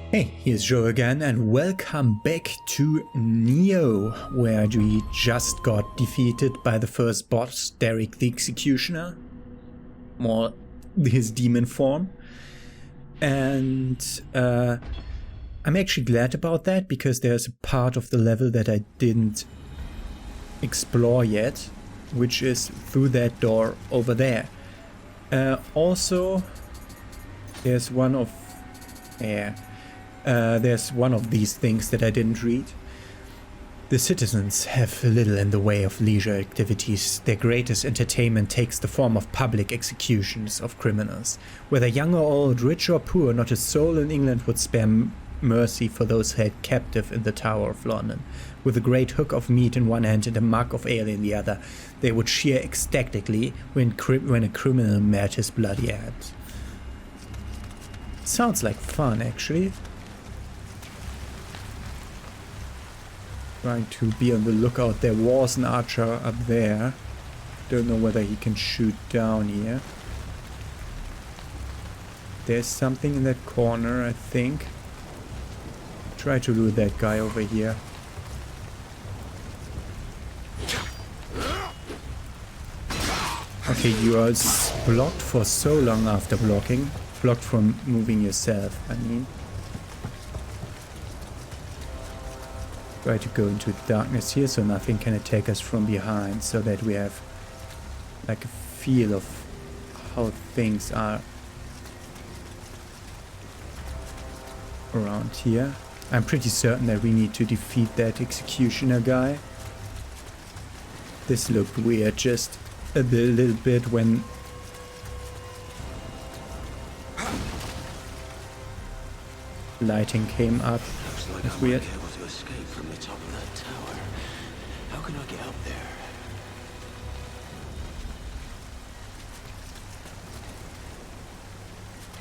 Hey, here's Joe again and welcome back to Nioh, where we just got defeated by the first boss, Derrick the Executioner, more his demon form. And I'm actually glad about that because there's a part of the level that I didn't explore yet, which is through that door over there. Also, there's one of these things that I didn't read. The citizens have little in the way of leisure activities. Their greatest entertainment takes the form of public executions of criminals. Whether young or old, rich or poor, not a soul in England would spare mercy for those held captive in the Tower of London. With a great hook of meat in one hand and a mug of ale in the other, they would cheer ecstatically when a criminal met his bloody end. Sounds like fun, actually. Trying to be on the lookout. There was an archer up there. Don't know whether he can shoot down here. There's something in that corner, I think. Try to lure that guy over here. Okay, you are blocked for so long after blocking. Blocked from moving yourself, I mean. Try to go into darkness here so nothing can attack us from behind, so that we have like a feel of how things are around here. I'm pretty certain that we need to defeat that executioner guy. This looked weird just a little bit when lighting came up. Looks like That's I weird. might be able to escape from the top of that tower. How can I get up there?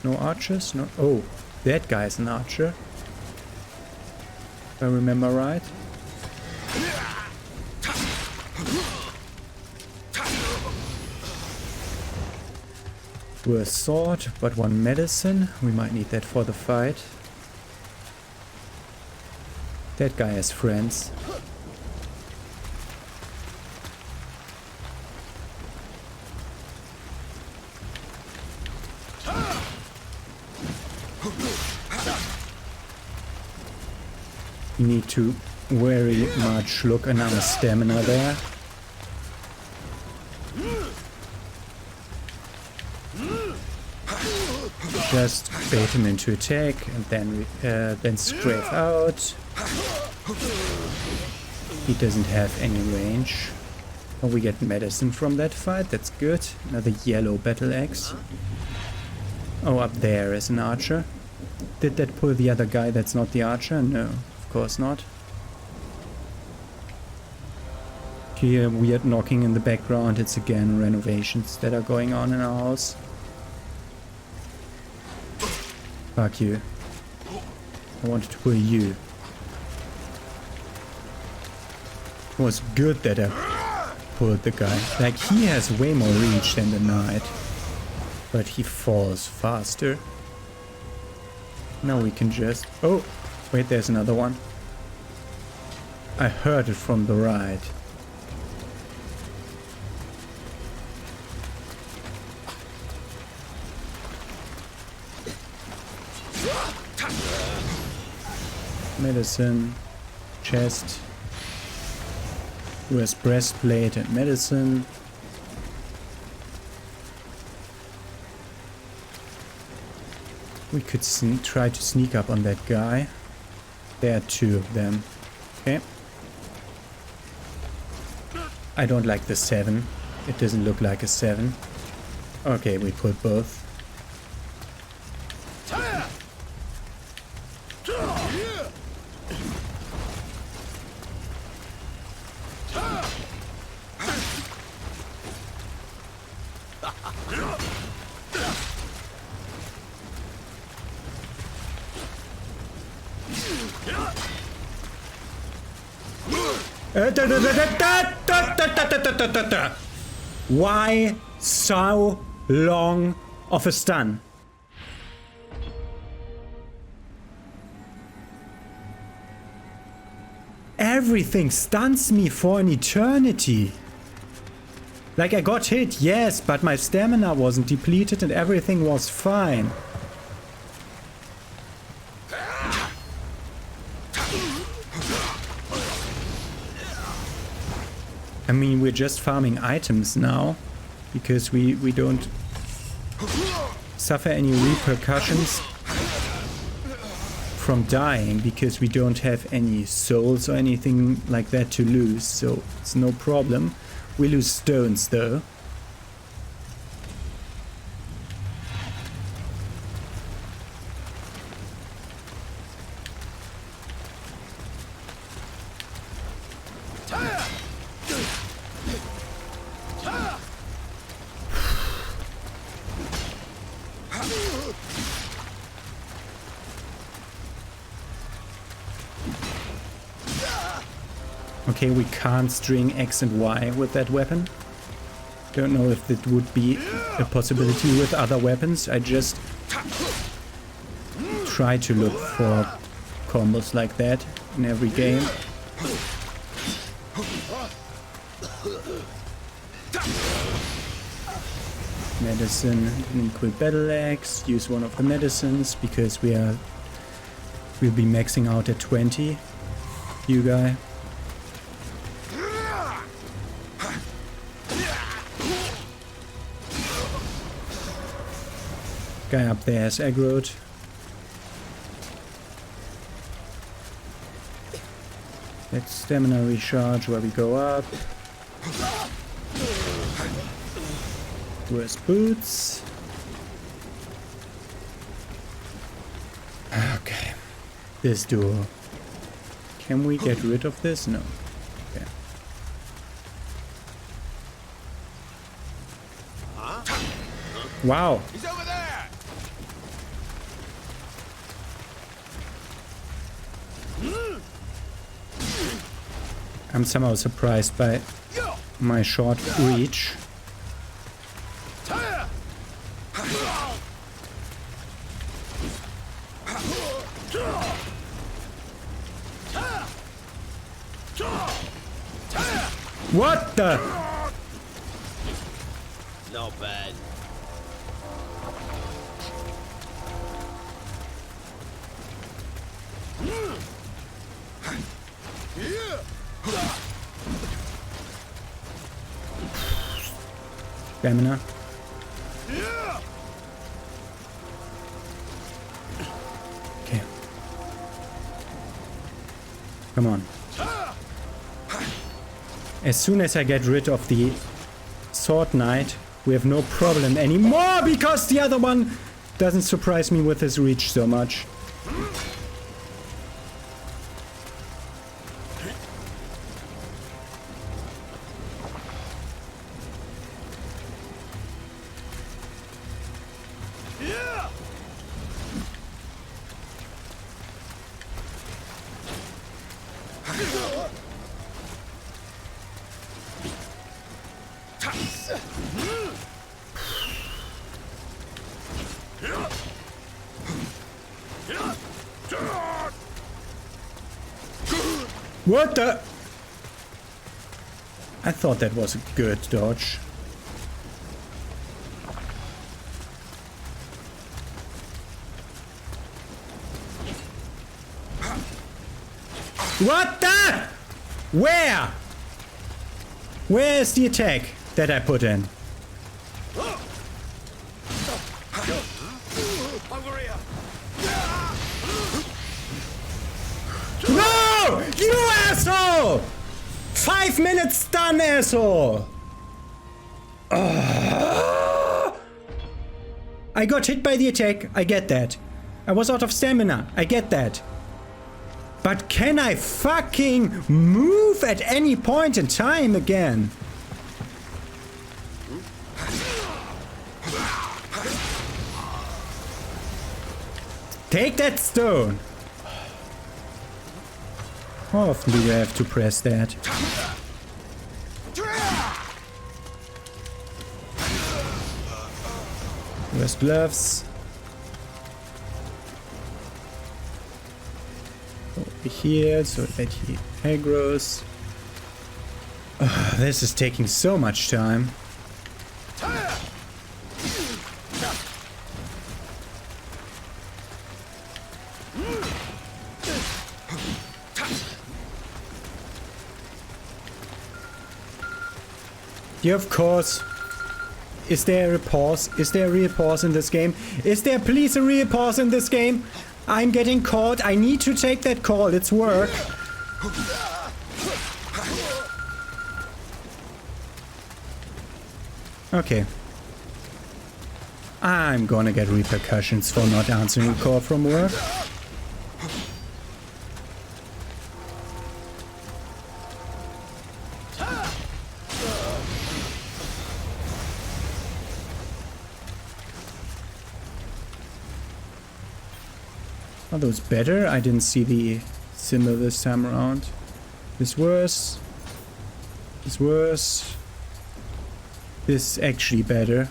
No archers? No. Oh, that guy's an archer. If I remember right. We're a sword, but one medicine. We might need that for the fight. That guy has friends. You need to very much look at our stamina there. Just bait him into attack and then strafe out. He doesn't have any range. Oh, we get medicine from that fight, that's good. Another yellow battle axe. Oh, up there is an archer. Did that pull the other guy that's not the archer? No, of course not. Hear weird knocking in the background. It's again renovations that are going on in our house. Fuck you. I wanted to pull you. It was good that I pulled the guy. Like, he has way more reach than the knight. But he falls faster. Now we can just... Oh! Wait, there's another one. I heard it from the right. Medicine, chest, US breastplate and medicine. We could try to sneak up on that guy. There are two of them. Okay. I don't like the 7. It doesn't look like a 7. Okay, we put both. Why so long of a stun? everything stuns me for an eternity. Like, I got hit, yes, but my stamina wasn't depleted and everything was fine. I mean, we're just farming items now, because we don't suffer any repercussions from dying, because we don't have any souls or anything like that to lose, so it's no problem. We lose stones though. Okay, we can't string X and Y with that weapon. Don't know if that would be a possibility with other weapons. I just try to look for combos like that in every game. Medicine, an equal battle axe. Use one of the medicines because we'll be maxing out at 20. You guy. Guy up there has aggroed. Let's stamina recharge where we go up. Where's boots? Okay. This door. Can we get rid of this? No. Okay. Wow. He's over there. I'm somehow surprised by my short reach. What the? Not bad. Stamina. Okay. Come on. As soon as I get rid of the Sword Knight, we have no problem anymore because the other one doesn't surprise me with his reach so much. What the? I thought that was a good dodge. What the? Where? Where is the attack that I put in? No! You asshole! 5 minutes stun, asshole! I got hit by the attack, I get that. I was out of stamina, I get that. But can I fucking move at any point in time again? Take that stone! How often do you have to press that? Where's gloves? over here so that he aggroes. This is taking so much time. Yeah, of course. Is there a pause? Is there a real pause in this game? Is there please a real pause in this game? I'm getting caught. I need to take that call. It's work. Okay. I'm gonna get repercussions for not answering a call from work. Are those better? I didn't see the symbol this time around. This worse. This worse. This actually better.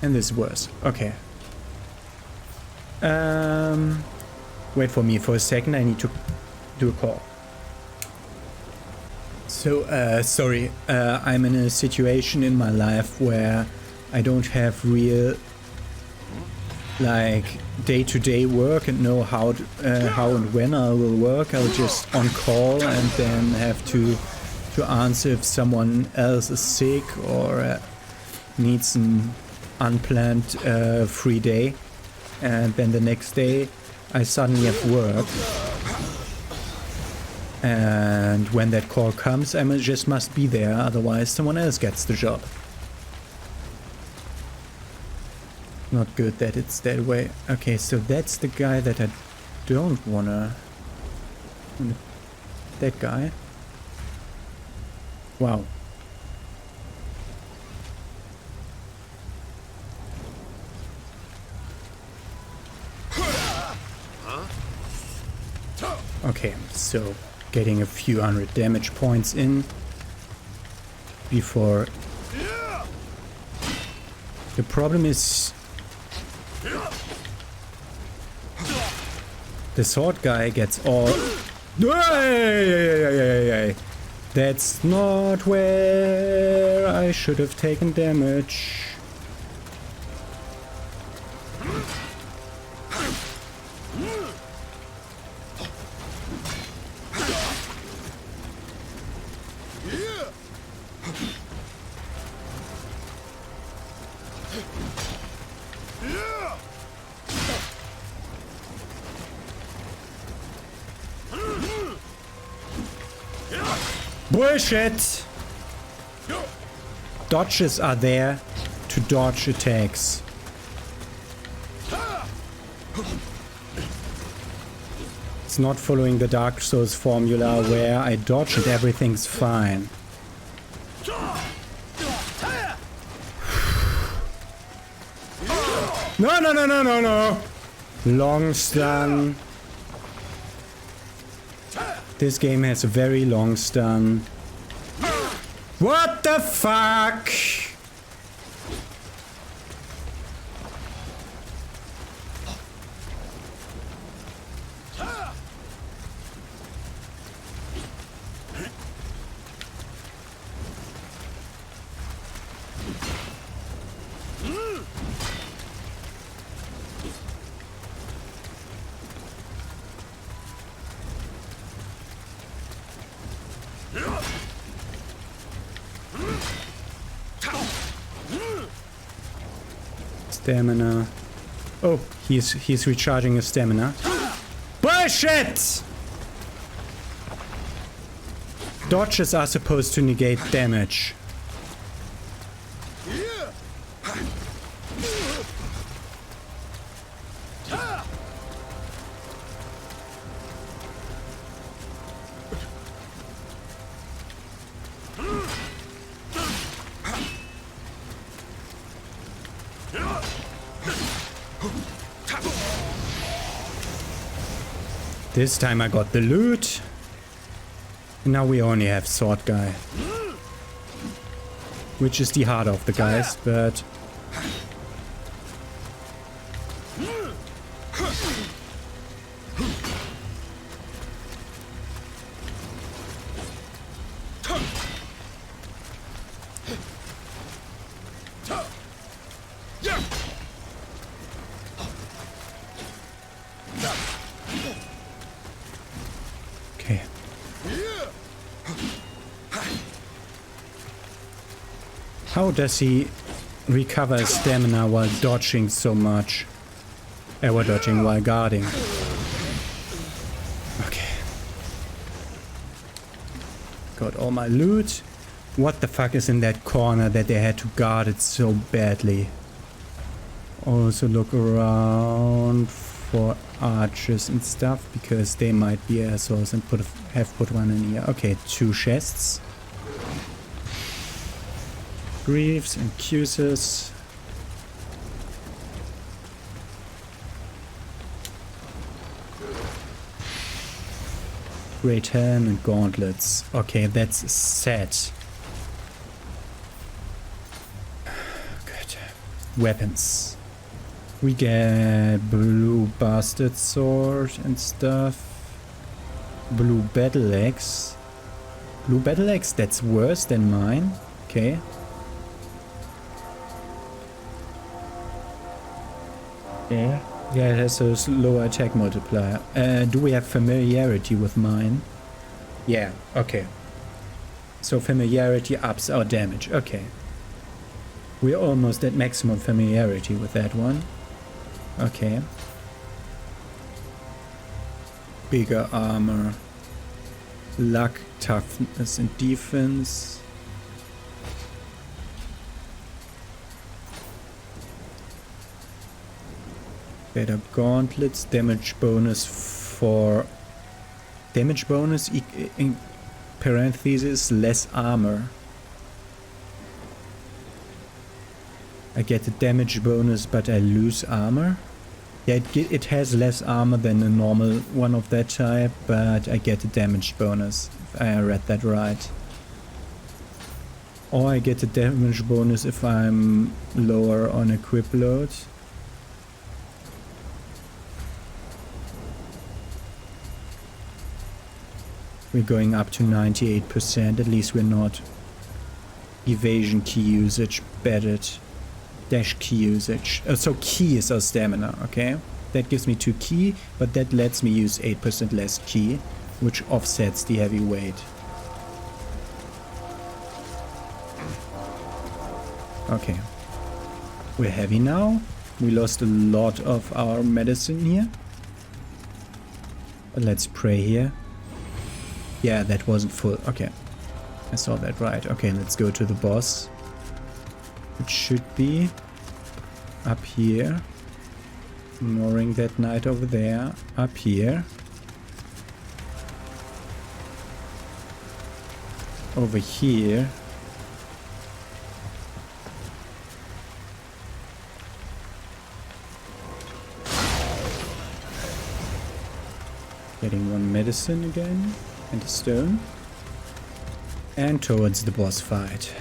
And this worse. Okay. Wait for me for a second. I need to do a call. So, sorry. I'm in a situation in my life where I don't have real, like, day-to-day work and know how and when I will work. I'll just on call and then have to answer if someone else is sick or needs an unplanned free day. And then the next day I suddenly have work. And when that call comes, I just must be there, otherwise someone else gets the job. Not good that it's that way. Okay, so that's the guy that I don't wanna... That guy. Wow. Okay, so getting a few hundred damage points in before... The problem is... The sword guy gets all... That's not where I should have taken damage. Bullshit! Dodges are there to dodge attacks. It's not following the Dark Souls formula where I dodge and everything's fine. No, no, no, no, no, no! Long stun. This game has a very long stun. What the fuck? Stamina. Oh, he's recharging his stamina. Bullshit! Dodges are supposed to negate damage. This time I got the loot. And now we only have sword guy. Which is the harder of the guys, but... How does he recover his stamina while dodging so much? While dodging, while guarding. Okay. Got all my loot. What the fuck is in that corner that they had to guard it so badly? Also look around for archers and stuff, because they might be assholes and have put one in here. Okay, 2 chests. Greaves and cuisses. Great helm and gauntlets. Okay, that's a set. Good. Weapons. We get blue bastard sword and stuff. Blue battle axe. Blue battle axe, that's worse than mine. Okay. Yeah. Yeah, it has a lower attack multiplier. Do we have familiarity with mine? Yeah, okay. So familiarity ups our damage. Okay. We're almost at maximum familiarity with that one. Okay. Bigger armor. Luck, toughness and defense. Better gauntlets. Damage bonus for... Damage bonus in parentheses less armor. I get a damage bonus but I lose armor. Yeah, it has less armor than a normal one of that type, but I get a damage bonus, if I read that right. Or I get a damage bonus if I'm lower on equip load. We're going up to 98%, at least we're not. Evasion key usage, batted. Dash key usage. So key is our stamina, okay? That gives me 2 key, but that lets me use 8% less key, which offsets the heavy weight. Okay. We're heavy now. We lost a lot of our medicine here. But let's pray here. Yeah, that wasn't full. Okay. I saw that right. Okay, let's go to the boss. It should be up here. Ignoring that knight over there. Up here. Over here. Getting 1 medicine again. And a stone. And towards the boss fight.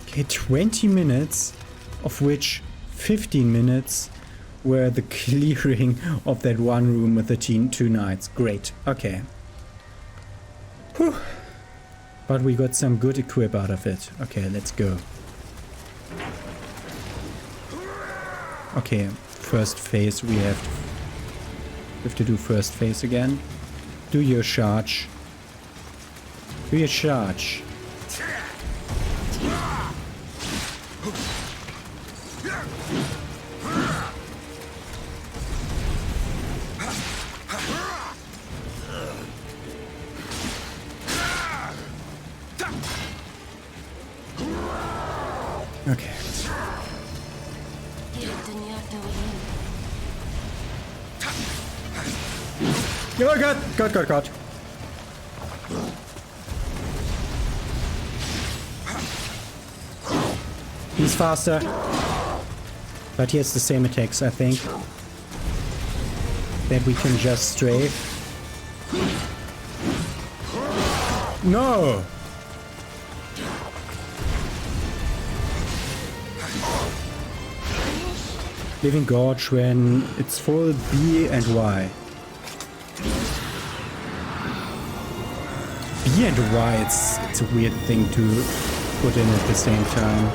Okay, 20 minutes, of which 15 minutes were the clearing of that one room with the 2 knights. Great, okay. Whew. But we got some good equip out of it. Okay, let's go. Okay, first phase we have to do first phase again. Do your charge. Do your charge. Okay. Oh god. God. He's faster. But he has the same attacks, I think. That we can just strafe. No! Living Gorge when it's full B and Y. B and Y, it's a weird thing to put in at the same time.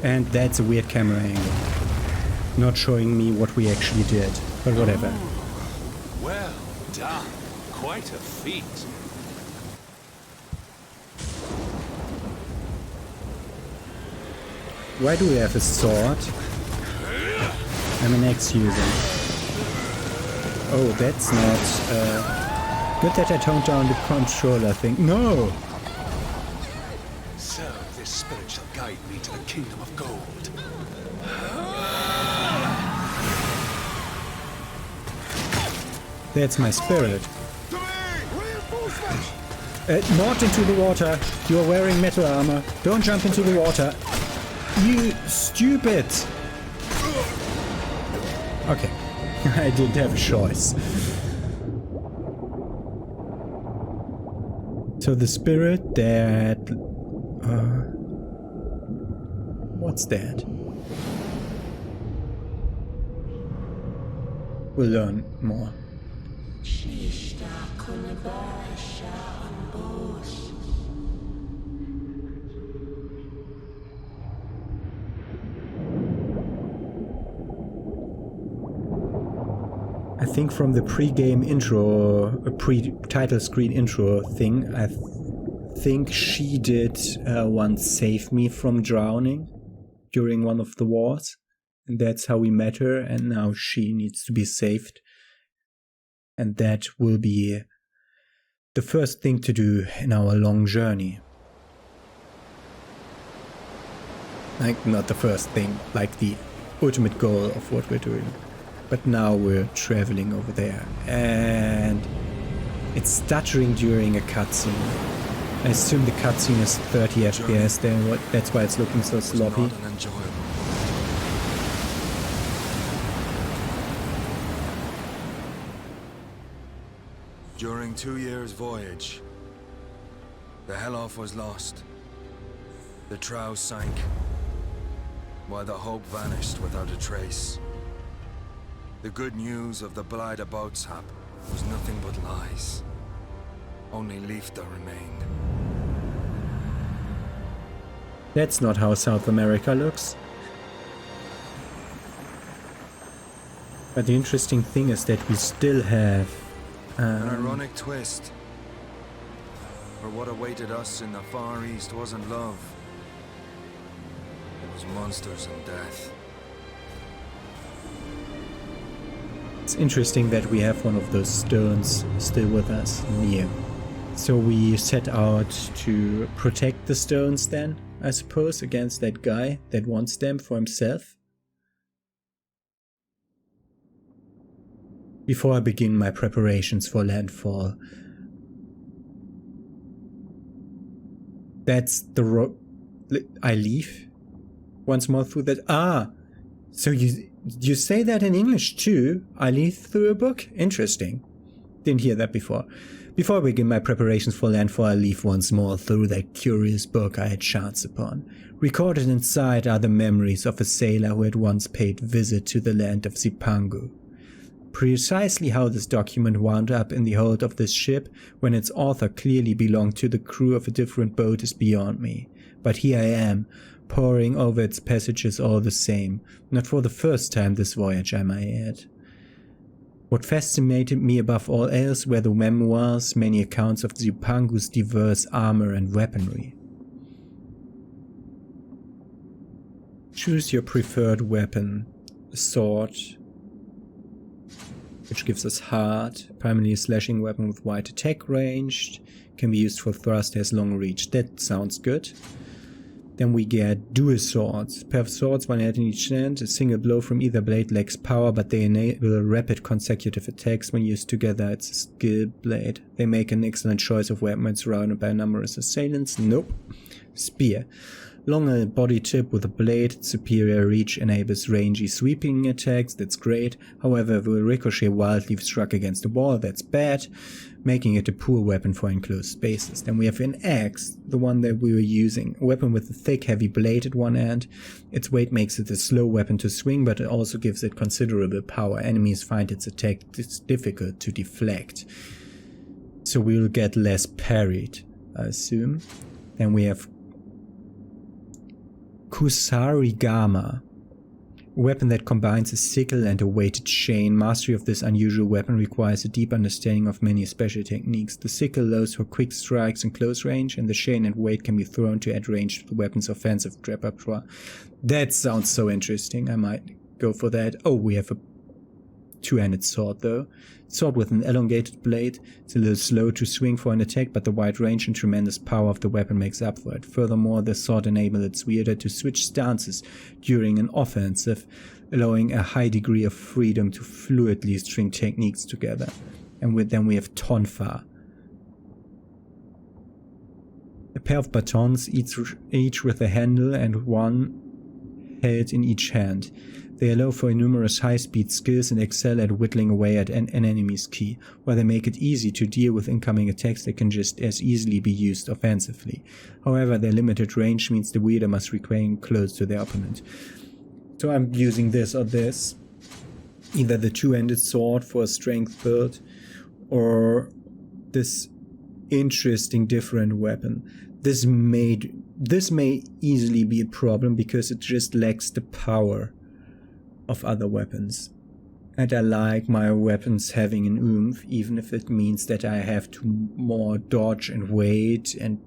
And that's a weird camera angle. Not showing me what we actually did, but whatever. Well done. Quite a feat. Why do we have a sword? I'm an ex-user. Oh, that's not... good that I toned down the controller thing. No! So this spirit shall guide me to the kingdom of gold. That's my spirit. Not into the water. You are wearing metal armor. Don't jump into the water. You stupid! Okay. I didn't have a choice. So the spirit that... what's that? We'll learn more. I think from the pre-game intro, pre-title screen intro thing, I think she did once save me from drowning during one of the wars. And that's how we met her, and now she needs to be saved. And that will be the first thing to do in our long journey. Like, not the first thing, like the ultimate goal of what we're doing. But now we're traveling over there, and it's stuttering during a cutscene. I assume the cutscene is 30 FPS there, that's why it's looking so sloppy. During 2 years' voyage, the Helloff was lost. The trow sank, while the hope vanished without a trace. The good news of the Blighter boatshap was nothing but lies. Only Leifta remained. That's not how South America looks. But the interesting thing is that we still have... An ironic twist. For what awaited us in the Far East wasn't love. It was monsters and death. It's interesting that we have one of those stones still with us, Nioh. So we set out to protect the stones then, I suppose, against that guy that wants them for himself. Before I begin my preparations for landfall. That's the I leave? Once more through that... Ah! So you say that in English too? I leave through a book? Interesting. Didn't hear that before. Before I begin my preparations for landfall, I leave once more through that curious book I had chanced upon. Recorded inside are the memories of a sailor who had once paid visit to the land of Zipangu. Precisely how this document wound up in the hold of this ship when its author clearly belonged to the crew of a different boat is beyond me. But here I am, poring over its passages all the same, not for the first time this voyage, I might add. What fascinated me above all else were the memoirs, many accounts of Zipangu's diverse armor and weaponry. Choose your preferred weapon. A sword, which gives us hard, primarily a slashing weapon with wide attack range, can be used for thrust, has long reach. That sounds good. Then we get dual swords. A pair of swords, one hand in each hand. A single blow from either blade lacks power, but they enable rapid consecutive attacks when used together. It's a skill blade. They make an excellent choice of weapon when surrounded by numerous assailants. Nope. Spear. Longer body tip with a blade, superior reach, enables rangy sweeping attacks, that's great. However, will ricochet wildly if struck against the wall, that's bad, making it a poor weapon for enclosed spaces. Then we have an axe, the one that we were using. A weapon with a thick, heavy blade at one end. Its weight makes it a slow weapon to swing, but it also gives it considerable power. Enemies find its attack difficult to deflect. So we'll get less parried, I assume. Then we have Kusarigama. A weapon that combines a sickle and a weighted chain. Mastery of this unusual weapon requires a deep understanding of many special techniques. The sickle allows for quick strikes in close range, and the chain and weight can be thrown to add range to the weapon's offensive repertoire. That sounds so interesting. I might go for that. Oh, we have a two-handed sword though. Sword with an elongated blade. It's a little slow to swing for an attack, but the wide range and tremendous power of the weapon makes up for it. Furthermore, the sword enables its wielder to switch stances during an offensive, allowing a high degree of freedom to fluidly string techniques together. And then we have Tonfa. A pair of batons, each with a handle and one held in each hand. They allow for numerous high-speed skills and excel at whittling away at an enemy's key. While they make it easy to deal with incoming attacks, they can just as easily be used offensively. However, their limited range means the wielder must remain close to their opponent. So I'm using this or this. Either the two-handed sword for a strength build, or this interesting different weapon. This may easily be a problem because it just lacks the power of other weapons, and I like my weapons having an oomph, even if it means that I have to more dodge and wait and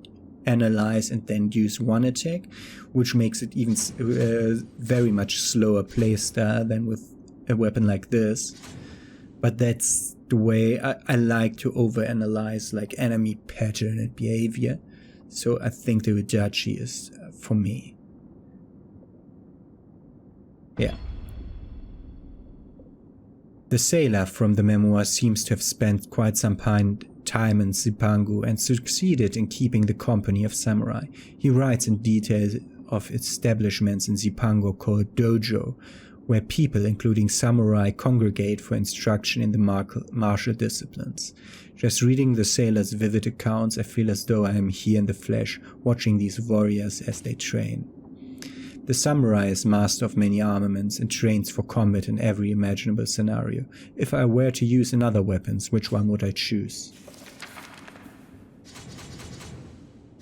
analyze and then use one attack, which makes it even very much slower playstyle than with a weapon like this. But that's the way I like to overanalyze like enemy pattern and behavior, so I think the Udachi is for me. Yeah. The sailor from the memoir seems to have spent quite some time in Zipangu and succeeded in keeping the company of samurai. He writes in detail of establishments in Zipangu called dojo, where people, including samurai, congregate for instruction in the martial disciplines. Just reading the sailor's vivid accounts, I feel as though I am here in the flesh, watching these warriors as they train. The samurai is master of many armaments and trains for combat in every imaginable scenario. If I were to use another weapons, which one would I choose?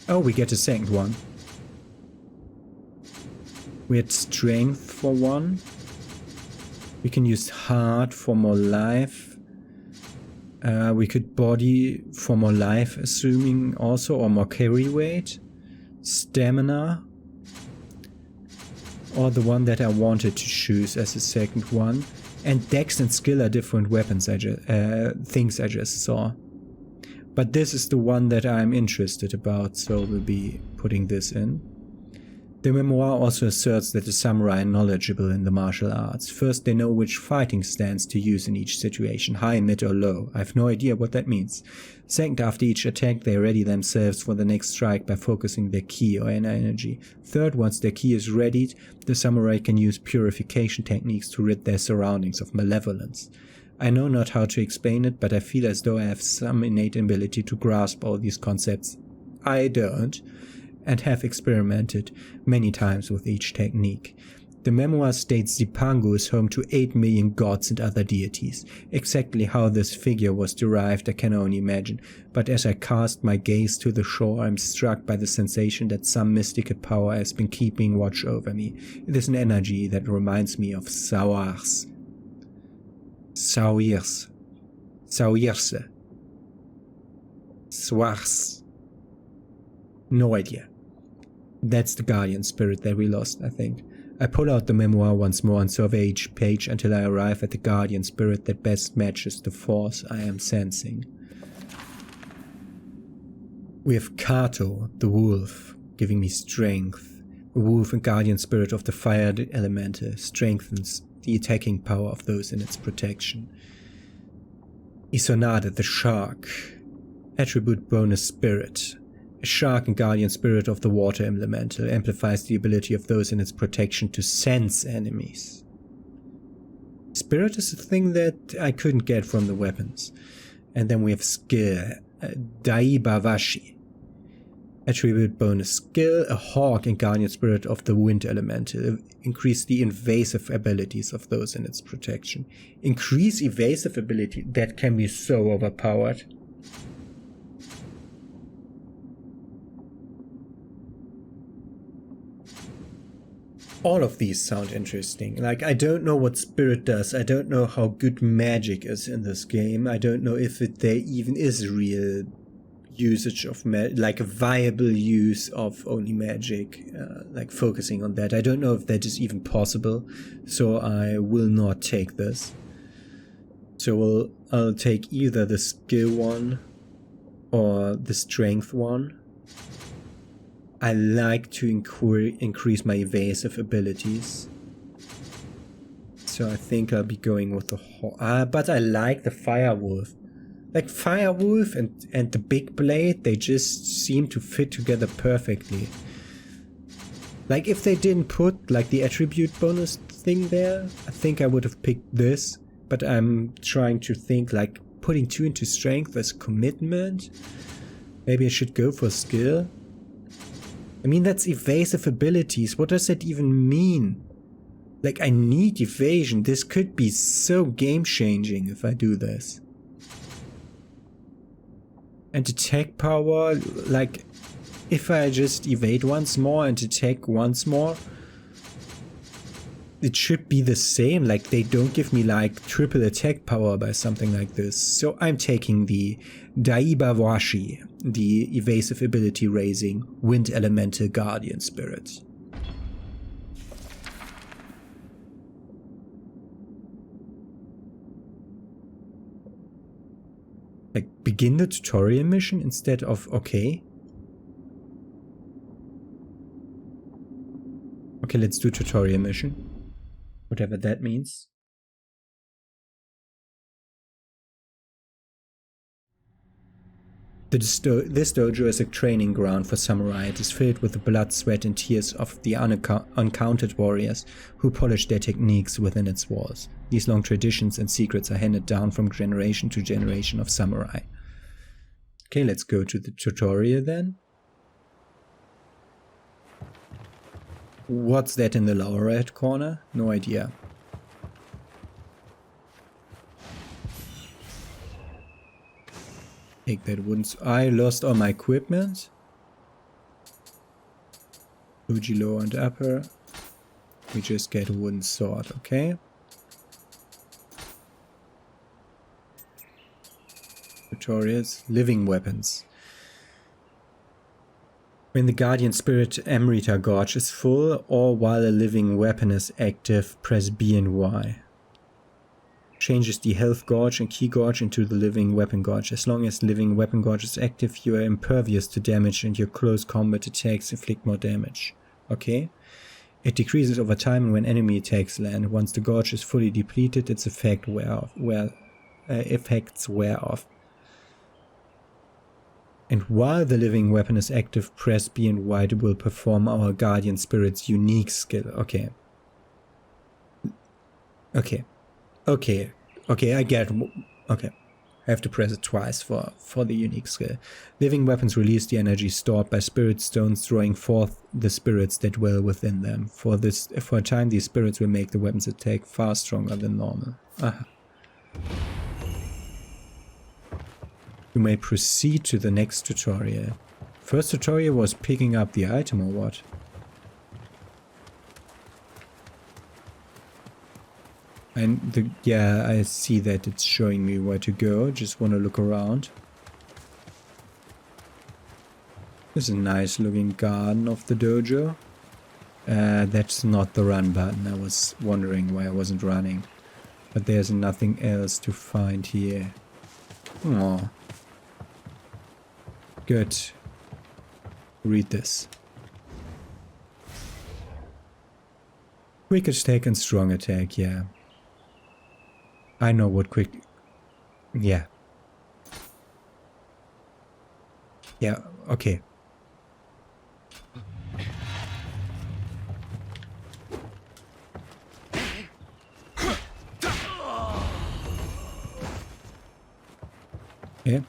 Oh, we get a second one. We had strength for one. We can use heart for more life. We could body for more life, assuming also, or more carry weight. Stamina. Or the one that I wanted to choose as a second one. And dex and skill are different weapons, things I just saw. But this is the one that I'm interested about, so we'll be putting this in. The memoir also asserts that the samurai are knowledgeable in the martial arts. First, they know which fighting stance to use in each situation, high, mid or low. I have no idea what that means. Second, after each attack, they ready themselves for the next strike by focusing their ki or inner energy. Third, once their ki is readied, the samurai can use purification techniques to rid their surroundings of malevolence. I know not how to explain it, but I feel as though I have some innate ability to grasp all these concepts. I don't, and have experimented many times with each technique. The memoir states Zipangu is home to 8 million gods and other deities. Exactly how this figure was derived I can only imagine, but as I cast my gaze to the shore I am struck by the sensation that some mystical power has been keeping watch over me. It is an energy that reminds me of Sawars. Sawirs. Sawirse. Swars. No idea. That's the guardian spirit that we lost, I think. I pull out the memoir once more and survey each page until I arrive at the guardian spirit that best matches the force I am sensing. We have Kato, the wolf, giving me strength. The wolf and guardian spirit of the fire elemental strengthens the attacking power of those in its protection. Isonade, the shark, attribute bonus spirit. A shark and guardian spirit of the water elemental amplifies the ability of those in its protection to sense enemies. Spirit is a thing that I couldn't get from the weapons. And then we have skill, Daibawashi. Attribute bonus skill, a hawk and guardian spirit of the wind elemental. Increase the invasive abilities of those in its protection. Increase evasive ability, that can be so overpowered. all of these sound interesting. Like, I don't know what spirit does. I don't know how good magic is in this game. I don't know if there even is a real usage of like a viable use of only magic, like focusing on that. I don't know if that is even possible, so I will not take this. So I'll take either the skill one or the strength one. I like to increase my evasive abilities, so I think I'll be going with the but I like the Firewolf. Like Firewolf and the big blade, they just seem to fit together perfectly. Like if they didn't put like the attribute bonus thing there, I think I would have picked this. But I'm trying to think like putting 2 into strength as commitment. Maybe I should go for skill. I mean, that's evasive abilities. What does that even mean? Like, I need evasion. This could be so game-changing if I do this. And attack power, like, if I just evade once more and attack once more, it should be the same. Like, they don't give me, like, triple attack power by something like this. So I'm taking the Daiba Washi, the evasive ability raising Wind Elemental Guardian Spirit. Like, begin the tutorial mission instead of okay. Okay, let's do tutorial mission. Whatever that means. This dojo is a training ground for samurai. It is filled with the blood, sweat and tears of the uncounted warriors who polish their techniques within its walls. These long traditions and secrets are handed down from generation to generation of samurai. Okay, let's go to the tutorial then. What's that in the lower right corner? No idea. Take that wooden... I lost all my equipment. Fuji lower and upper. We just get a wooden sword, okay? Tutorials. Living weapons. When the Guardian Spirit Amrita Gauge is full or while a living weapon is active, press B and Y. Changes the health gauge and key gauge into the living weapon gauge. As long as living weapon gauge is active, you are impervious to damage and your close combat attacks inflict more damage. Okay. It decreases over time and when enemy attacks land. Once the gauge is fully depleted, its effects wear off. And while the living weapon is active, press B and Y to will perform our Guardian Spirit's unique skill. Okay. Okay. Okay. Okay, I get... Okay. I have to press it twice for the unique skill. Living weapons release the energy stored by spirit stones, drawing forth the spirits that dwell within them. For a time, these spirits will make the weapon's attack far stronger than normal. Aha. You may proceed to the next tutorial. First tutorial was picking up the item or what? And yeah, I see that it's showing me where to go. Just want to look around. This is a nice looking garden of the dojo. That's not the run button. I was wondering why I wasn't running. But there's nothing else to find here. Aww. Good. Read this. Quick attack and strong attack, yeah. I know what quick... Yeah. Yeah, okay. Yeah.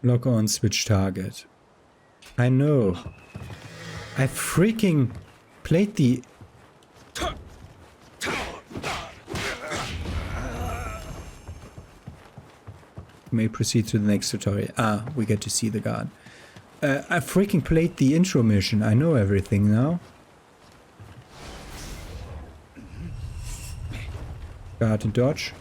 Lock on, switch target. I know. I freaking played the... May proceed to the next tutorial. Ah, we get to see the guard. I freaking played the intro mission. I know everything now. Guard and dodge.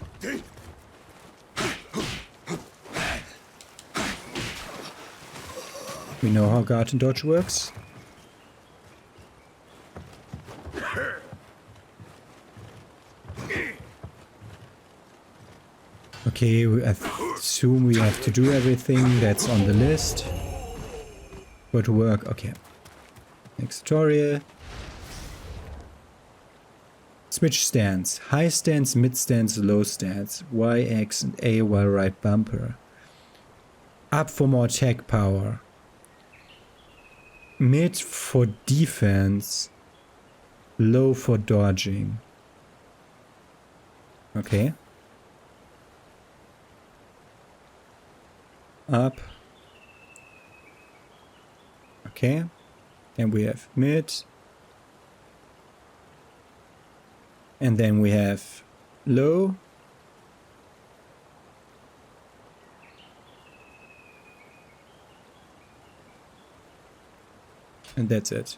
We know how guard and dodge works. Okay, I assume we have to do everything that's on the list. Go to work, okay. Next tutorial. Switch stance. High stance, mid stance, low stance. Y, X and A while right bumper. Up for more attack power. Mid for defense. Low for dodging. Okay. Up. Okay. And we have mid. And then we have low. And that's it.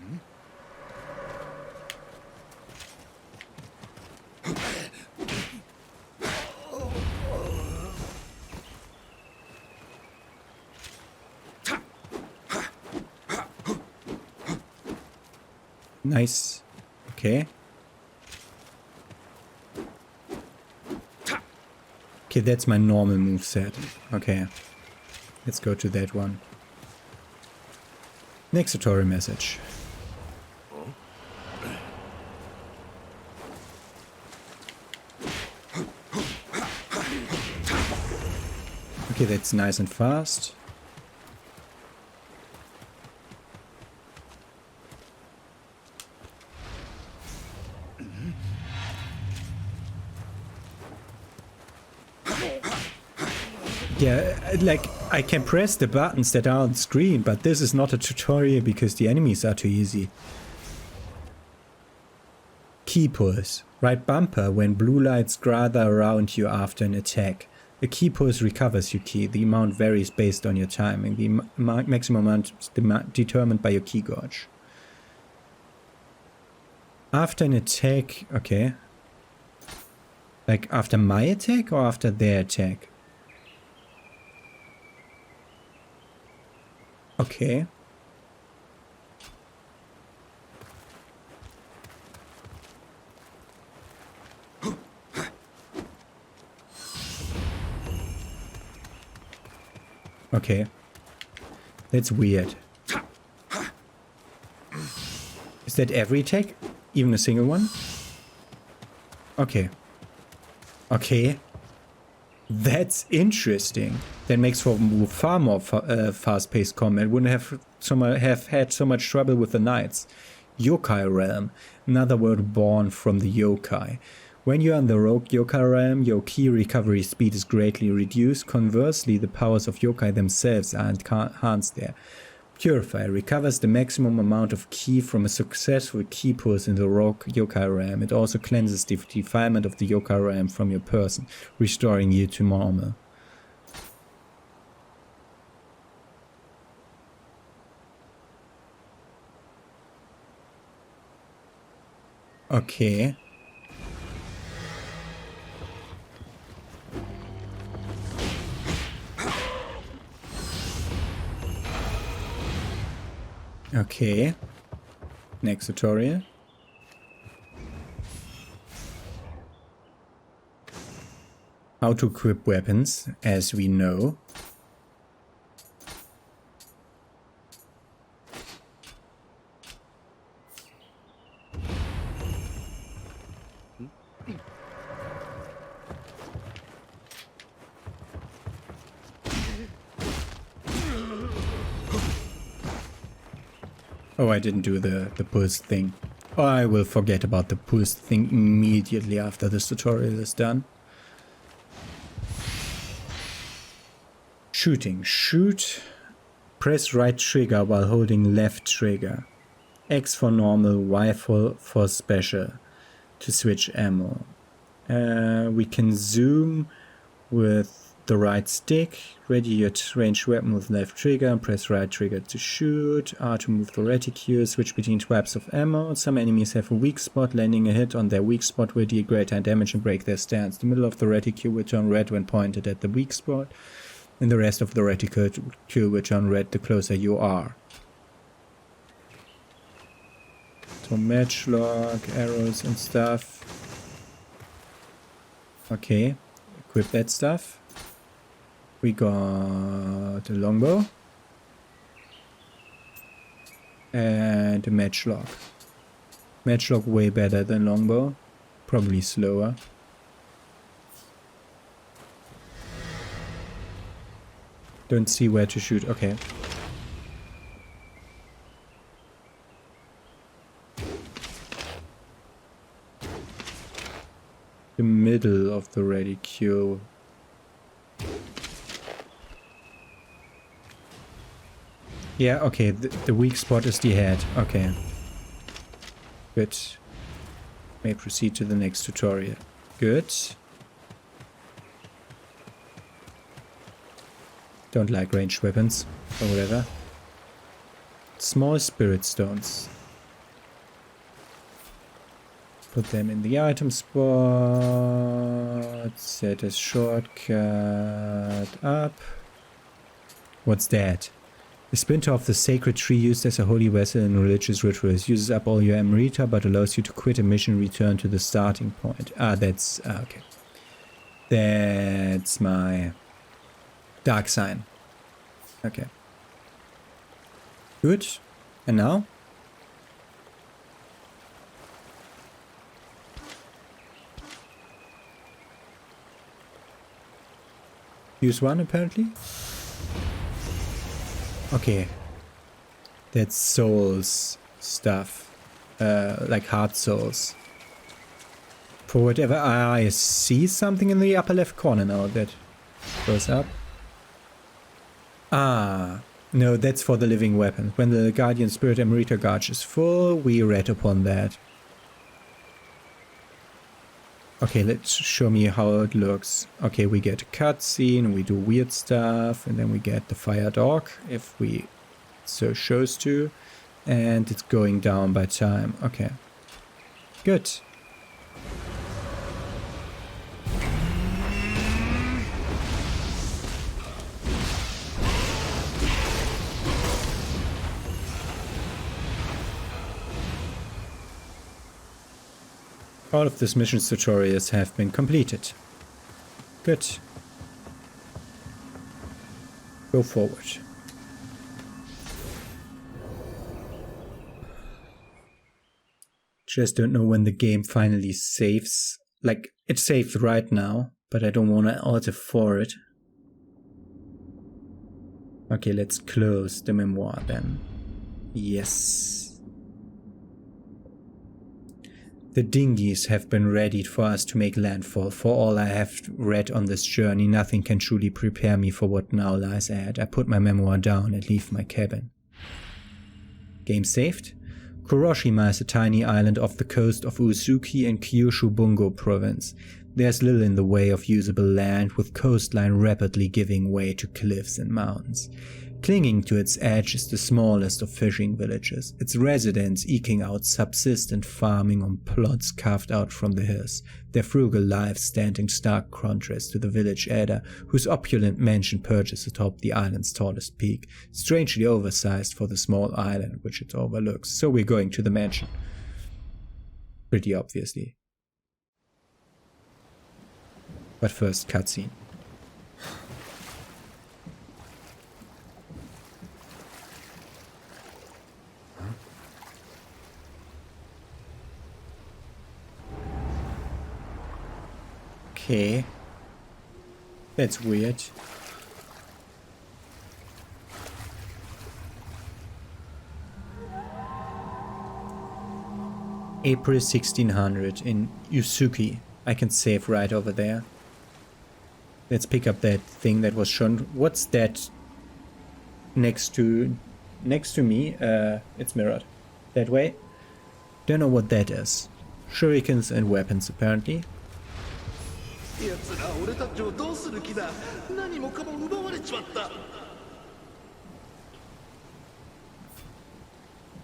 Nice. Okay. Okay, that's my normal moveset. Okay. Let's go to that one. Next tutorial message. Okay, that's nice and fast. Yeah, like, I can press the buttons that are on screen, but this is not a tutorial because the enemies are too easy. Key pulse. Right bumper when blue lights gather around you after an attack. A key pulse recovers your key. The amount varies based on your timing. The maximum amount is determined by your key gauge. After an attack... Okay. Like, after my attack or after their attack? Okay. Okay. That's weird. Is that every attack? Even a single one? Okay. Okay. That's interesting. That makes for far more fast-paced combat. Wouldn't have had so much trouble with the knights. Yokai realm. Another word born from the yokai. When you're in the rogue yokai realm, your key recovery speed is greatly reduced. Conversely, the powers of yokai themselves are enhanced there. Purify recovers the maximum amount of ki from a successful ki pulse in the rogue yokai realm. It also cleanses the defilement of the yokai realm from your person, restoring you to normal. Okay. Okay. Next tutorial. How to equip weapons, as we know. Oh, I didn't do the pulse thing. Oh, I will forget about the pulse thing immediately after this tutorial is done. Shooting. Shoot. Press right trigger while holding left trigger. X for normal, Y for special. To switch ammo. We can zoom with the right stick. Ready your ranged weapon with left trigger. Press right trigger to shoot. R to move the reticule. Switch between types of ammo. Some enemies have a weak spot. Landing a hit on their weak spot will deal greater damage and break their stance. The middle of the reticule will turn red when pointed at the weak spot. And the rest of the reticule will turn red the closer you are. So matchlock, arrows and stuff. Okay, equip that stuff. We got a longbow. And a matchlock. Matchlock way better than longbow. Probably slower. Don't see where to shoot. Okay. The middle of the reticule. Yeah, okay, the weak spot is the head. Okay. Good. May proceed to the next tutorial. Good. Don't like ranged weapons, or whatever. Small spirit stones. Put them in the item spot. Set a shortcut up. What's that? A splinter of the sacred tree used as a holy vessel in religious rituals. Uses up all your emerita but allows you to quit a mission and return to the starting point. That's... okay. That's my... dark sign. Okay. Good. And now? Use one apparently. Okay. That's souls stuff. Like heart souls. For whatever, I see something in the upper left corner now that goes up. Ah, no, that's for the living weapon. When the Guardian Spirit Emerita Gauge is full, we read upon that. Okay, let's show me how it looks. Okay, we get a cutscene, we do weird stuff, and then we get the fire dog, if we so chose to. And it's going down by time. Okay. Good. All of these missions tutorials have been completed. Good. Go forward. Just don't know when the game finally saves. Like, it saved right now, but I don't want to alter for it. Okay, let's close the memoir then. Yes. The dinghies have been readied for us to make landfall. For all I have read on this journey, nothing can truly prepare me for what now lies ahead. I put my memoir down and leave my cabin. Game saved? Kuroshima is a tiny island off the coast of Uzuki in Kyushu Bungo province. There's little in the way of usable land, with coastline rapidly giving way to cliffs and mountains. Clinging to its edge is the smallest of fishing villages, its residents eking out subsistent farming on plots carved out from the hills, their frugal lives standing stark contrast to the village Eda, whose opulent mansion perches atop the island's tallest peak, strangely oversized for the small island which it overlooks. So we're going to the mansion. Pretty obviously. But first, cutscene. Okay. That's weird. April 1600 in Uzuki. I can save right over there. Let's pick up that thing that was shown. What's that next to me? It's mirrored. That way. Don't know what that is. Shurikens and weapons apparently. 奴ら俺たちをどうする気だ。何もかも奪われちまった。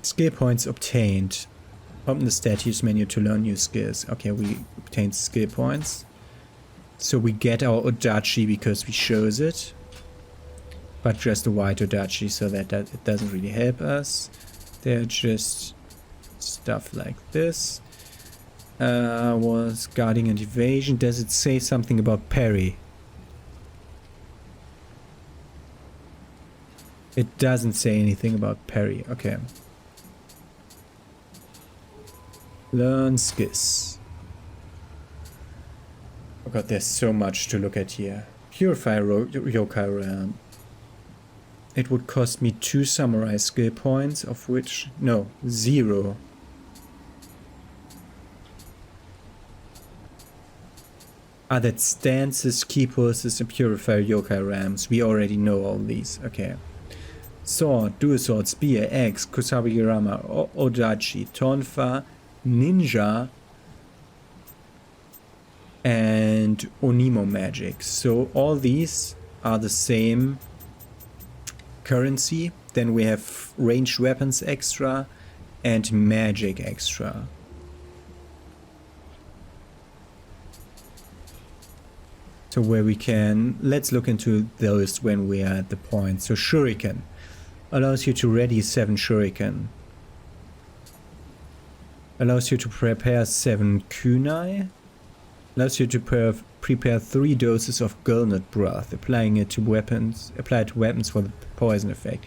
Skill points obtained. Open the status menu to learn new skills. Okay, we obtained skill points. So we get our Odachi because we chose it. But just a white Odachi, so that it doesn't really help us. They're just stuff like this. Was guarding and evasion. Does it say something about parry? It doesn't say anything about parry. Okay. Learn skills. Oh god, there's so much to look at here. Purify Yokai realm. It would cost me 2 samurai skill points, of which... no, 0. That stances, key pulses, and purify Yokai realms. We already know all these. Okay. Sword, dual sword, spear, axe, kusabigirama, odachi, tonfa, ninja, and onimo magic. So all these are the same currency. Then we have ranged weapons extra and magic extra. So where we can, let's look into those when we are at the point. So shuriken allows you to ready 7 shuriken. Allows you to prepare 7 kunai. Allows you to prepare 3 doses of gallnut broth, applying it to weapons. Apply it to weapons for the poison effect.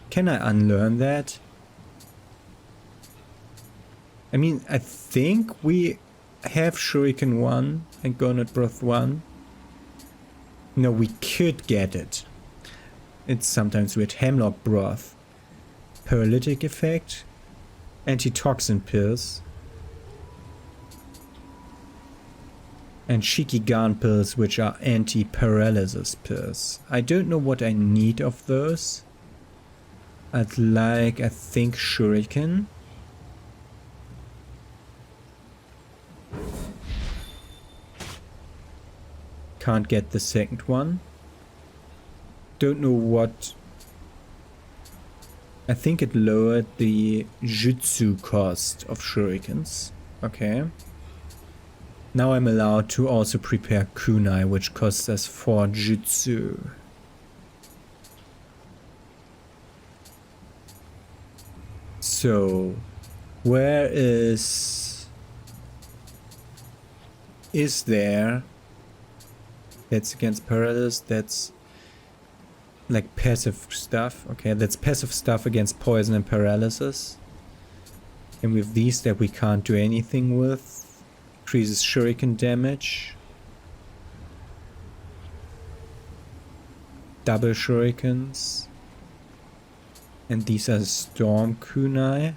Can I unlearn that? I mean, I think we have shuriken 1 and gallnut broth 1. No, we could get it. It's sometimes with hemlock broth. Paralytic effect. Antitoxin pills. And Shikigan pills, which are anti-paralysis pills. I don't know what I need of those. I'd like, I think, shuriken. Can't get the second one. Don't know what. I think it lowered the jutsu cost of shurikens. Okay. Now I'm allowed to also prepare kunai, which costs us 4 jutsu. So, where is there? That's against paralysis. That's like passive stuff. Okay, that's passive stuff against poison and paralysis. And with these that we can't do anything with. Increases shuriken damage. Double shurikens. And these are storm kunai.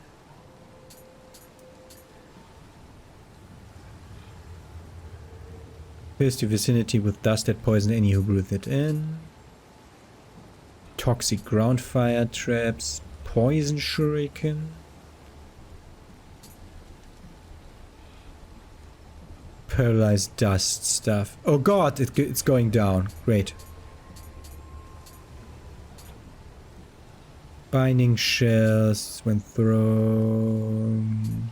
Fills the vicinity with dust that poison any who breathe it in. Toxic ground fire traps. Poison shuriken. Paralyzed dust stuff. Oh god, it's going down. Great. Binding shells when thrown.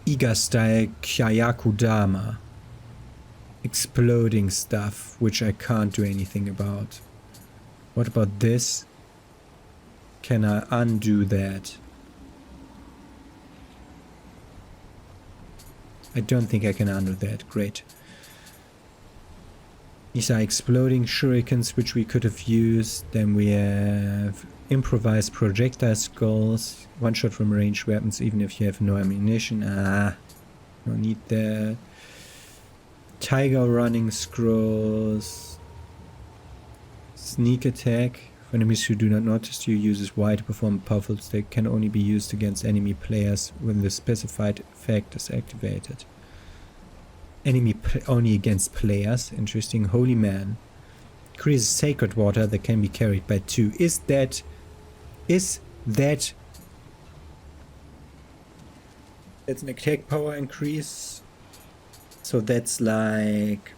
Iga style Kyayakudama. Exploding stuff, which I can't do anything about. What about this? Can I undo that? I don't think I can undo that. Great. These are exploding shurikens, which we could have used. Then we have improvised projectile skulls. One shot from ranged weapons, even if you have no ammunition. Ah, no need that. Tiger running scrolls. Sneak attack. For enemies who do not notice you, uses Y to perform powerful attack. Can only be used against enemy players when the specified effect is activated. Only against players. Interesting. Holy Man. Increases sacred water that can be carried by 2. Is that It's an attack power increase. So that's like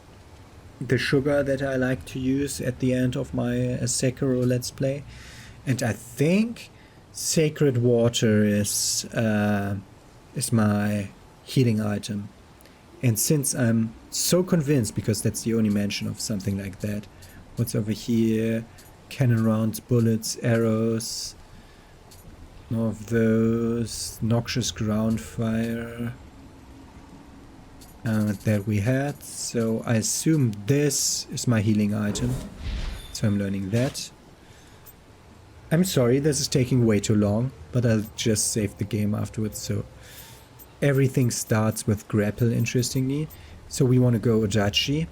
the sugar that I like to use at the end of my Sekiro Let's Play. And I think Sacred Water is my healing item. And since I'm so convinced, because that's the only mention of something like that. What's over here? Cannon rounds, bullets, arrows. More of those. Noxious ground fire. That we had. So I assume this is my healing item. So I'm learning that. I'm sorry, this is taking way too long, but I'll just save the game afterwards. So everything starts with grapple, interestingly. So we want to go Odachi.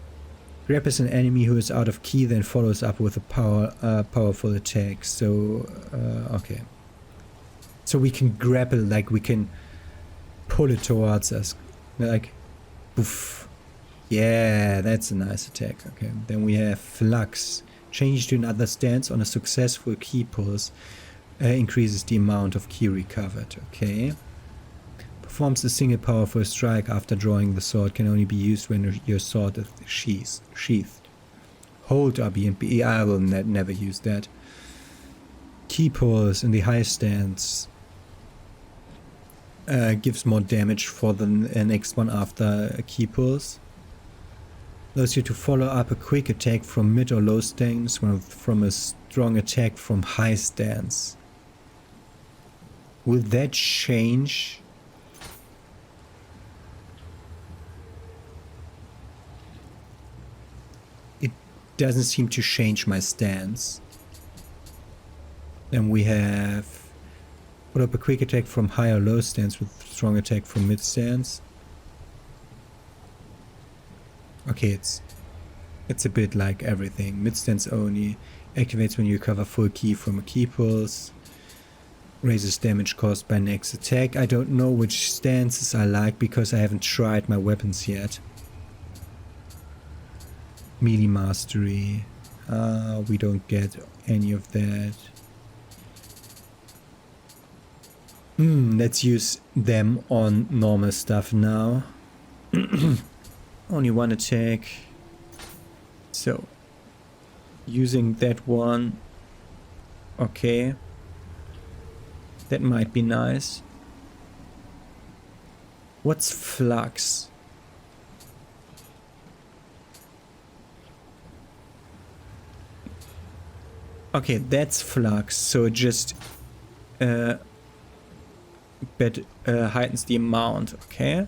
Grab is an enemy who is out of key, then follows up with a powerful attack. So, okay. So we can grapple, like we can pull it towards us. Like, poof. Yeah, that's a nice attack. Okay, then we have Flux. Change to another stance on a successful key pulse. Increases the amount of key recovered. Okay. Performs a single powerful strike after drawing the sword. Can only be used when your sword is sheathed. Hold RB and B. I will never use that. Key pulse in the high stance. Gives more damage for the next one after a key pulse. Allows you to follow up a quick attack from mid or low stance from a strong attack from high stance. Will that change? It doesn't seem to change my stance. Then we have put up a quick attack from high or low stance with strong attack from mid stance. Okay, it's a bit like everything. Mid stance only. Activates when you recover full key from a key pulse. Raises damage caused by next attack. I don't know which stances I like because I haven't tried my weapons yet. Melee mastery. We don't get any of that. Let's use them on normal stuff now. Only one attack. So, using that one. Okay. That might be nice. What's Flux? Okay, that's Flux. So it just heightens the amount. Okay.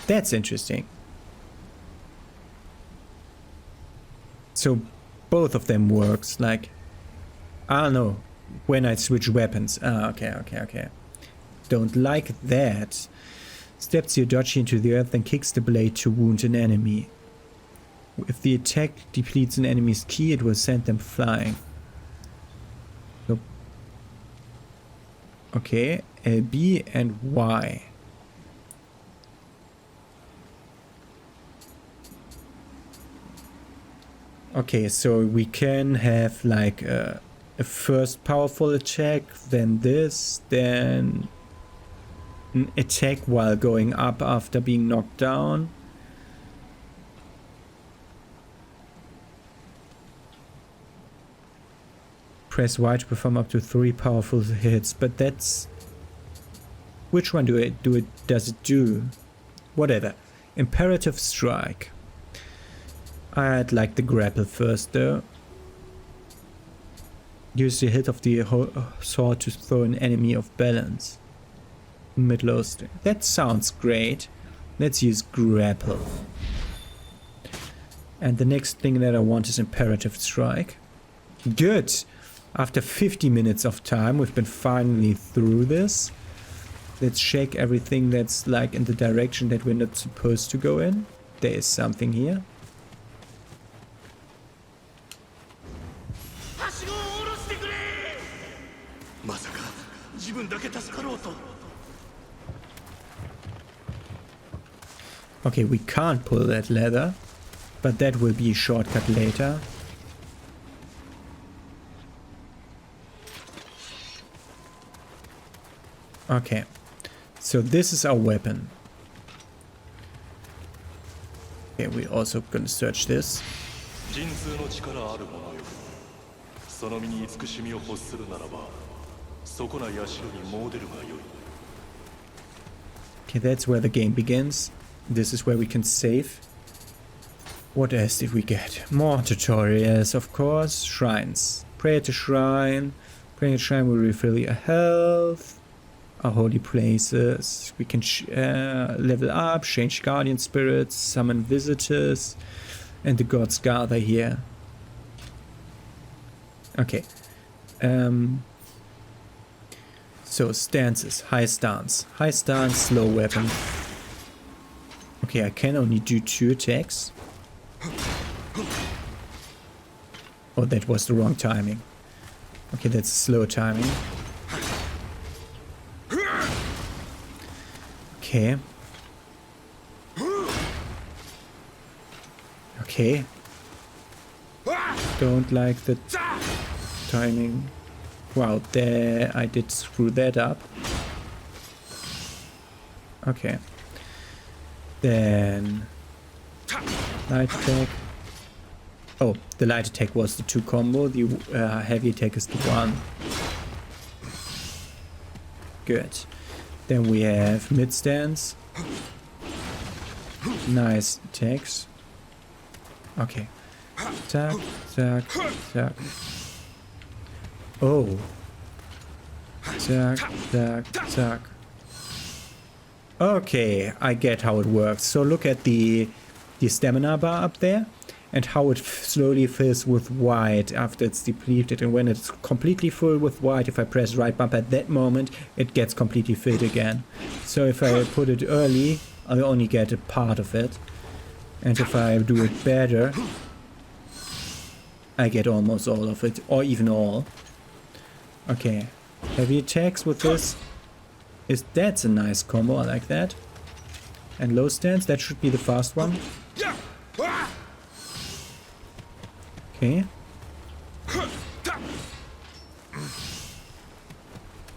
That's interesting. So both of them works, like, I don't know, when I switch weapons. Okay. Don't like that. Steps your dodge into the earth and kicks the blade to wound an enemy. If the attack depletes an enemy's key, it will send them flying. So, okay, LB and Y. Okay, so we can have like a first powerful attack, then this, then an attack while going up after being knocked down. Press Y to perform up to 3 powerful hits, but that's... Which one does it do? Whatever. Imperative Strike. I'd like the grapple first though. Use the hit of the sword to throw an enemy off balance. Mid-low string. That sounds great. Let's use grapple. And the next thing that I want is Imperative Strike. Good! After 50 minutes of time, we've been finally through this. Let's check everything that's like in the direction that we're not supposed to go in. There is something here. Okay, we can't pull that leather, but that will be a shortcut later. Okay. So this is our weapon. Okay, we're also gonna search this. Okay, that's where the game begins. This is where we can save. What else did we get? More tutorials, of course. Shrines. Pray at the shrine. Praying at the shrine will refill your health. Our holy places. We can level up, change guardian spirits, summon visitors, and the gods gather here. Okay. So stances. High stance. High stance, slow weapon. Okay, I can only do 2 attacks. Oh, that was the wrong timing. Okay, that's slow timing. Okay. Okay. Don't like the timing. Wow, there I did screw that up. Okay. Then light attack. Oh, the light attack was the 2 combo. The heavy attack is the 1. Good. Then we have mid stance. Nice attacks. Okay. Zack, zack, zack. Oh. Zack, zack, zack. Okay, I get how it works. So look at the stamina bar up there and how it slowly fills with white after it's depleted. And when it's completely full with white, if I press right bump at that moment, it gets completely filled again. So if I put it early, I only get a part of it. And if I do it better, I get almost all of it, or even all. Okay, heavy attacks with this. That's a nice combo, I like that. And low stance, that should be the fast one. Okay.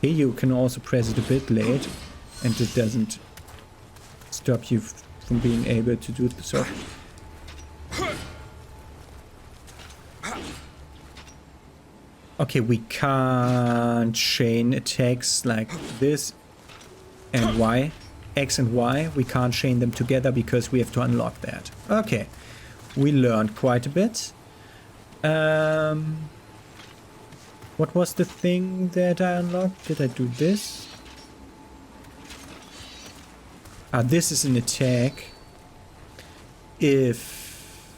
Here you can also press it a bit late, and it doesn't stop you from being able to do so. Okay, we can't chain attacks like this and Y. X and Y, we can't chain them together because we have to unlock that. Okay, we learned quite a bit. What was the thing that I unlocked? Did I do this? Ah, this is an attack if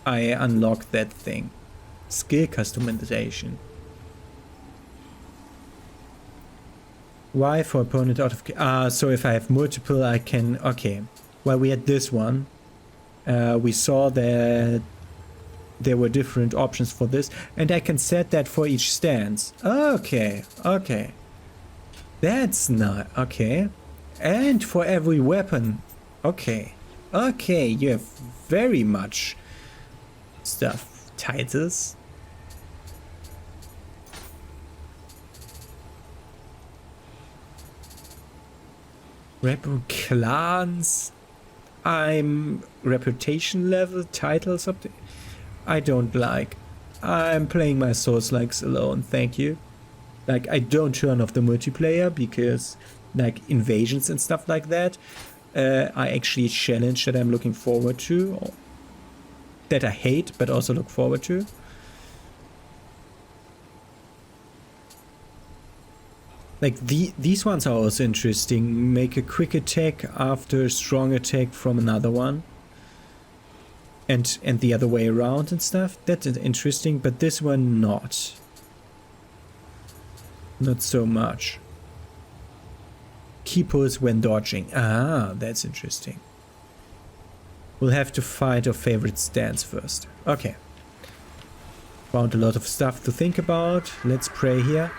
I unlock that thing. Skill customization. Y for opponent out of... so if I have multiple, I can... Okay. Well, we had this one. We saw that there were different options for this. And I can set that for each stance. Okay. Okay. That's not... Okay. And for every weapon. Okay. Okay. You have very much stuff. Titles. Clans. I'm reputation level titles up there. I don't like. I'm playing my Soulslikes alone, thank you. Like, I don't turn off the multiplayer because like invasions and stuff like that are actually a challenge that I'm looking forward to. That I hate, but also look forward to. Like these ones are also interesting. Make a quick attack after a strong attack from another one. And the other way around and stuff. That's interesting, but this one not. Not so much. Key pulls when dodging. Ah, that's interesting. We'll have to find our favorite stance first. Okay. Found a lot of stuff to think about. Let's pray here.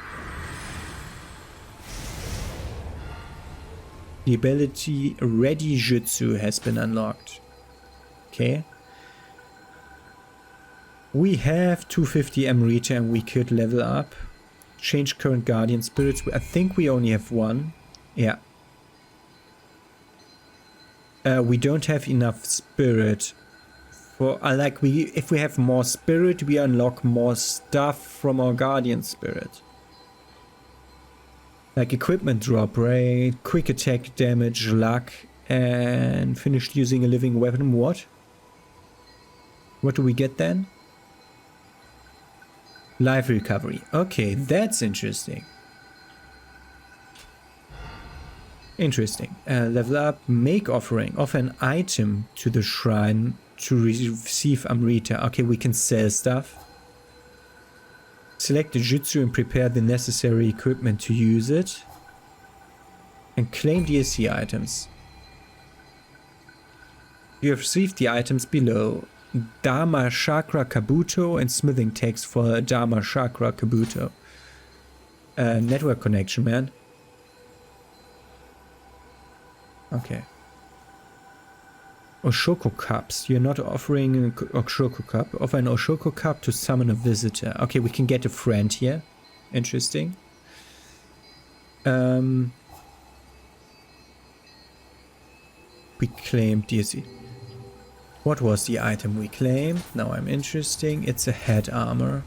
The ability Ready Jutsu has been unlocked. Okay. We have 250 Amrita and we could level up. Change current guardian spirits. I think we only have one. Yeah. We don't have enough spirit for if we have more spirit, we unlock more stuff from our guardian spirit. Like equipment drop rate, quick attack damage, luck, and finished using a living weapon. What? What do we get then? Life recovery. Okay, that's interesting. Interesting. Level up. Make offering. Offer an item to the shrine to receive Amrita. Okay, we can sell stuff. Select the jutsu and prepare the necessary equipment to use it. And claim DLC items. You have received the items below. Dharma Chakra Kabuto and smithing text for Dharma Chakra Kabuto. Network connection, man. Okay. Oshoko cups. You're not offering an Oshoko cup. Offer an Oshoko cup to summon a visitor. Okay, we can get a friend here. Interesting. We claimed DLC. What was the item we claimed? Now I'm interesting. It's a head armor.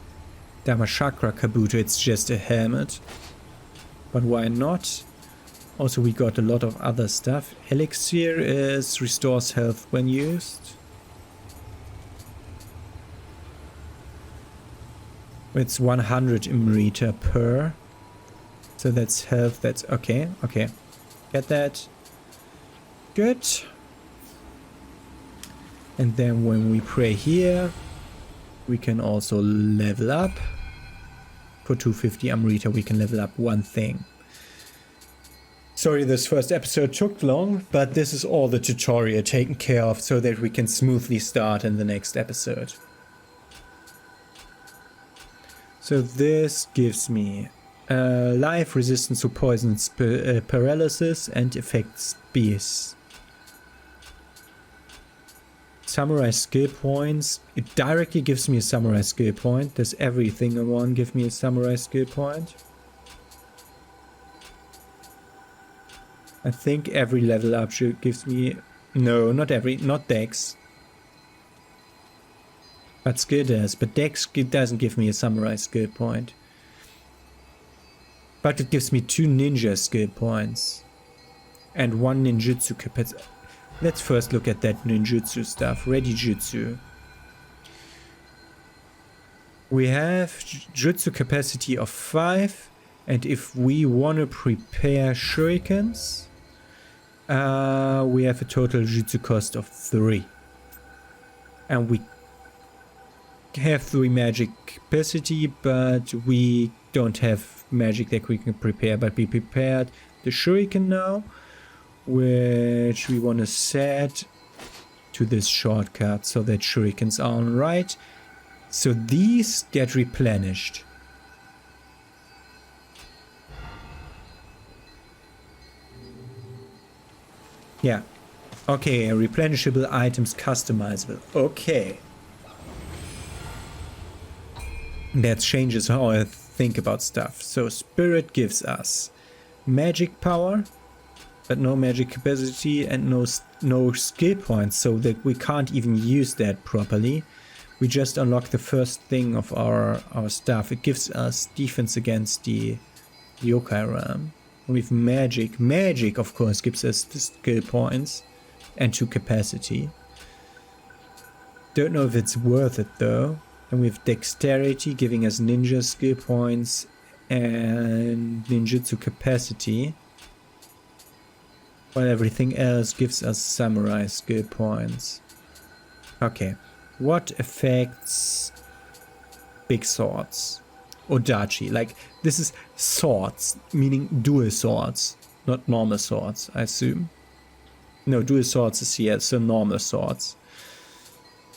Dharma Chakra Kabuto. It's just a helmet. But why not? Also, we got a lot of other stuff. Elixir is restores health when used. It's 100 Imrita per. So that's health. That's okay. Okay. Get that. Good. And then when we pray here, we can also level up. For 250 Amrita, we can level up one thing. Sorry this first episode took long, but this is all the tutorial taken care of so that we can smoothly start in the next episode. So this gives me life resistance to poison, paralysis and effects beast. Samurai skill points. It directly gives me a samurai skill point. Does everything in one give me a samurai skill point? I think every level up gives me... No, not every... Not Dex. But skill does. But Dex doesn't give me a samurai skill point. But it gives me 2 ninja skill points. And 1 ninjutsu capacity. Let's first look at that ninjutsu stuff. Ready jutsu. We have jutsu capacity of 5. And if we want to prepare shurikens... we have a total jutsu cost of 3. And we have 3 magic capacity, but we don't have magic that we can prepare. But we prepared the shuriken now, which we want to set to this shortcut so that shurikens are on right. So these get replenished. Yeah. Okay, replenishable items customizable. Okay. That changes how I think about stuff. So spirit gives us magic power, but no magic capacity and no skill points, so that we can't even use that properly. We just unlock the first thing of our stuff. It gives us defense against the Yokai realm. With magic. Magic, of course, gives us the skill points and 2 capacity. Don't know if it's worth it though. And we have dexterity giving us ninja skill points and ninjutsu capacity. While everything else gives us samurai skill points. Okay. What affects big swords? Odachi, like this is swords, meaning dual swords, not normal swords, I assume. No, dual swords is here, so normal swords.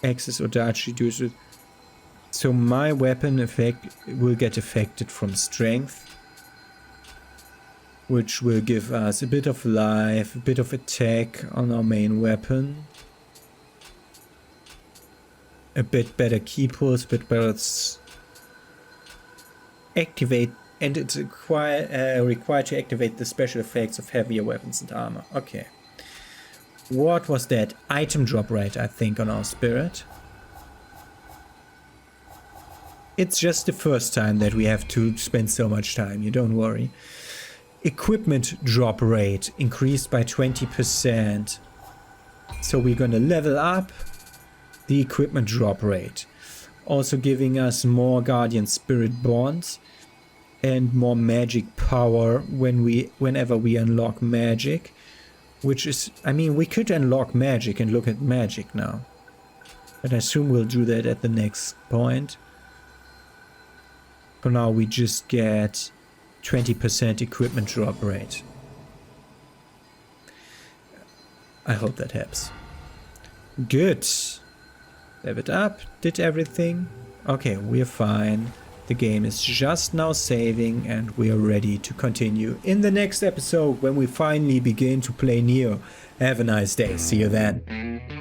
Axis Odachi, dual. So my weapon effect will get affected from strength, which will give us a bit of life, a bit of attack on our main weapon. A bit better key pulls, a bit better and it's required to activate the special effects of heavier weapons and armor. Okay. What was that? Item drop rate, I think, on our spirit. It's just the first time that we have to spend so much time, you don't worry. Equipment drop rate increased by 20%. So we're gonna level up the equipment drop rate. Also giving us more Guardian Spirit bonds and more magic power whenever we unlock magic. Which is, I mean, we could unlock magic and look at magic now. But I assume we'll do that at the next point. For now we just get 20% equipment drop rate. I hope that helps. Good. Leveled up, did everything. Okay, we're fine. The game is just now saving and we are ready to continue in the next episode when we finally begin to play Nioh. Have a nice day. See you then.